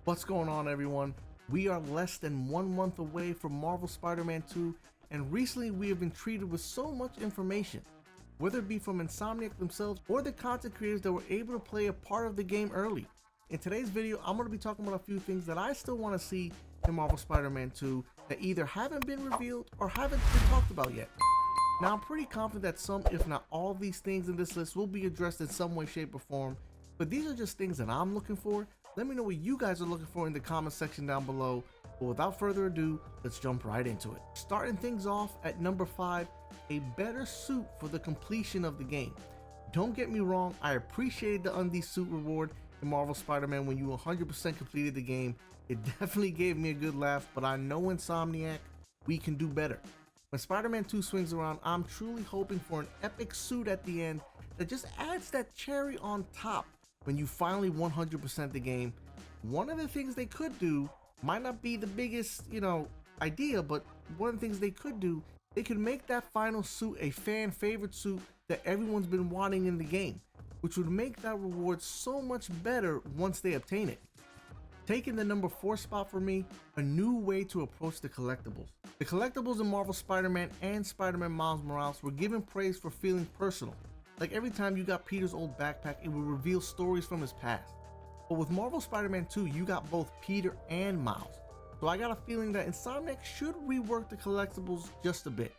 What's going on, everyone? We are less than 1 month away from Marvel Spider-Man 2, and recently we have been treated with so much information, whether it be from Insomniac themselves or the content creators that were able to play a part of the game early. In today's video, I'm going to be talking about a few things that I still want to see in Marvel Spider-Man 2 that either haven't been revealed or haven't been talked about yet. Now, I'm pretty confident that some, if not all of these things in this list will be addressed in some way, shape, or form, but these are just things that I'm looking for. Let me know what you guys are looking for in the comment section down below. But without further ado, let's jump right into it. Starting things off at number 5, a better suit for the completion of the game. Don't get me wrong, I appreciated the Undies suit reward in Marvel Spider-Man when you 100% completed the game. It definitely gave me a good laugh, but I know Insomniac, we can do better. When Spider-Man 2 swings around, I'm truly hoping for an epic suit at the end that just adds that cherry on top when you finally 100% the game. One of the things they could do might not be the biggest, idea, but one of the things they could do, they could make that final suit a fan favorite suit that everyone's been wanting in the game, which would make that reward so much better once they obtain it. Taking the number 4 spot for me, a new way to approach the collectibles. The collectibles in Marvel Spider-Man and Spider-Man Miles Morales were given praise for feeling personal. Like every time you got Peter's old backpack, it would reveal stories from his past. But with Marvel Spider-Man 2, you got both Peter and Miles. So I got a feeling that Insomniac should rework the collectibles just a bit.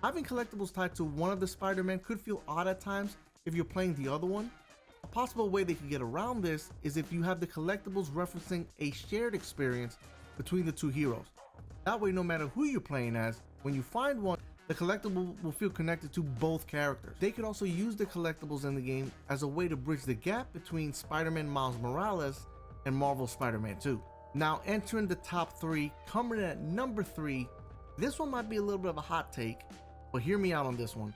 Having collectibles tied to one of the Spider-Men could feel odd at times if you're playing the other one. A possible way they could get around this is if you have the collectibles referencing a shared experience between the two heroes. That way, no matter who you're playing as, when you find one, the collectible will feel connected to both characters. They could also use the collectibles in the game as a way to bridge the gap between Spider-Man Miles Morales and Marvel Spider-Man 2. Now entering the top 3, coming in at number 3, this one might be a little bit of a hot take, but hear me out on this one.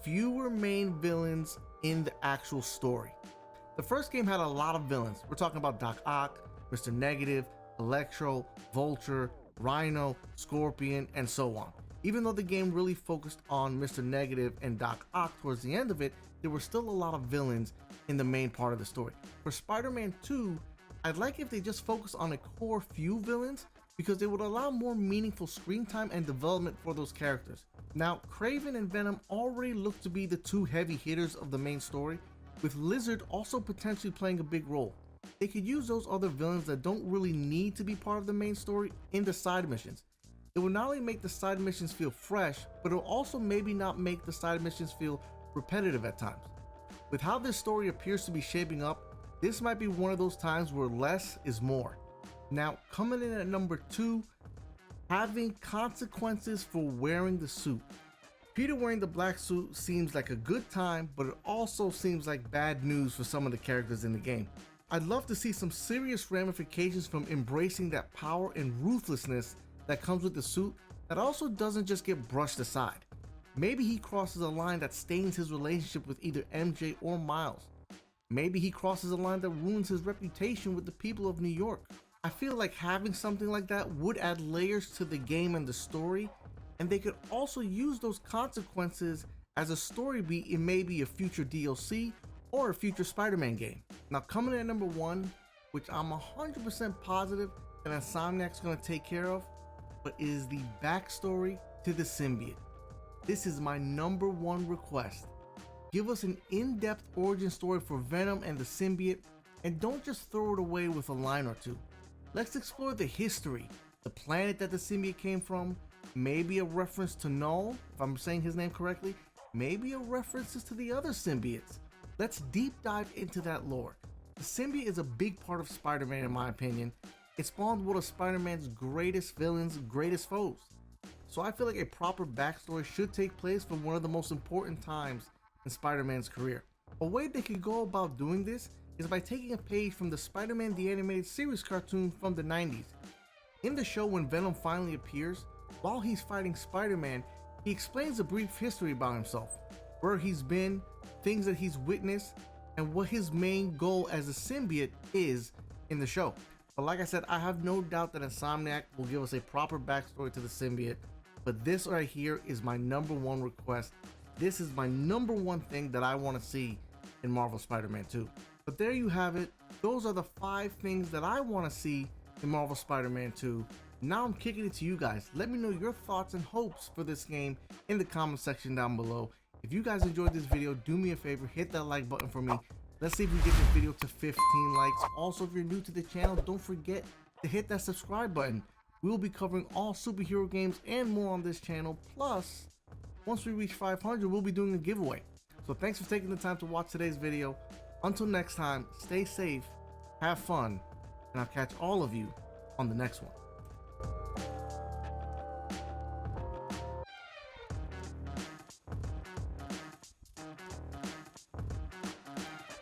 Fewer main villains in the actual story. The first game had a lot of villains. We're talking about Doc Ock, Mr. Negative, Electro, Vulture, Rhino, Scorpion, and so on. Even though the game really focused on Mr. Negative and Doc Ock towards the end of it, there were still a lot of villains in the main part of the story. For Spider-Man 2, I'd like if they just focus on a core few villains, because they would allow more meaningful screen time and development for those characters. Now, Kraven and Venom already look to be the two heavy hitters of the main story, with Lizard also potentially playing a big role. They could use those other villains that don't really need to be part of the main story in the side missions. It will not only make the side missions feel fresh, but it will also maybe not make the side missions feel repetitive at times. With how this story appears to be shaping up, this might be one of those times where less is more. Now, coming in at number 2, having consequences for wearing the suit. Peter wearing the black suit seems like a good time, but it also seems like bad news for some of the characters in the game. I'd love to see some serious ramifications from embracing that power and ruthlessness that comes with the suit that also doesn't just get brushed aside. Maybe he crosses a line that stains his relationship with either MJ or Miles. Maybe he crosses a line that ruins his reputation with the people of New York. I feel like having something like that would add layers to the game and the story, and they could also use those consequences as a story beat in maybe a future DLC or a future Spider-Man game. Now, coming in at number 1, which I'm 100% positive that Insomniac's going to take care of, but is the backstory to the symbiote. This is my number 1 request. Give us an in-depth origin story for Venom and the symbiote, and don't just throw it away with a line or two. Let's explore the history, the planet that the symbiote came from, maybe a reference to Null, if I'm saying his name correctly, maybe a references to the other symbiotes. Let's deep dive into that lore. The symbiote is a big part of Spider-Man in my opinion. It spawned one of Spider-Man's greatest villains, greatest foes. So I feel like a proper backstory should take place for one of the most important times in Spider-Man's career. A way they could go about doing this is by taking a page from the Spider-Man the Animated Series cartoon from the 90s. In the show, when Venom finally appears, while he's fighting Spider-Man, he explains a brief history about himself, where he's been, things that he's witnessed, and what his main goal as a symbiote is in the show. But like I said, I have no doubt that Insomniac will give us a proper backstory to the symbiote, but this right here is my number 1 request. This is my number 1 thing that I want to see in Marvel Spider-Man 2. But there you have it, those are the 5 things that I want to see in Marvel Spider-Man 2. Now I'm kicking it to you guys. Let me know your thoughts and hopes for this game in the comment section down below. If you guys enjoyed this video, do me a favor, hit that like button for me. Let's see if we get this video to 15 likes. Also, if you're new to the channel, don't forget to hit that subscribe button. We will be covering all superhero games and more on this channel. Plus, once we reach 500, we'll be doing a giveaway. So thanks for taking the time to watch today's video. Until next time, stay safe, have fun, and I'll catch all of you on the next one.